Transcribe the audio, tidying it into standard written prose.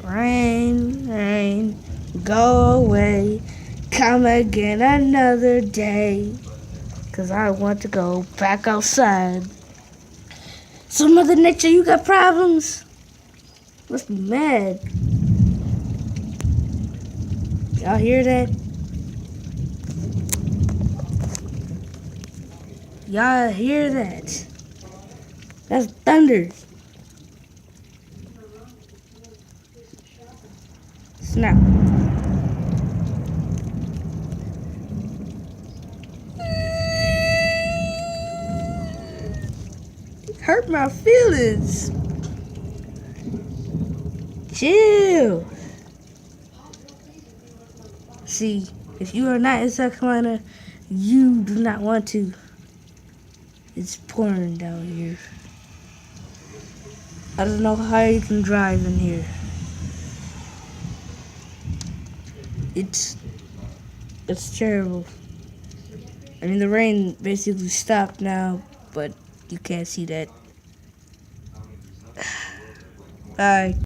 Rain, rain, go away. Come again another day. 'Cause I want to go back outside. So Mother Nature, you got problems? Must be mad. Y'all hear that? Y'all hear that? That's thunder. Snap. Hurt my feelings. Chill. See, if you are not in South Carolina, you do not want to. It's pouring down here. I don't know how you can drive in here. It's terrible. I mean, the rain basically stopped now, but you can't see that. Bye.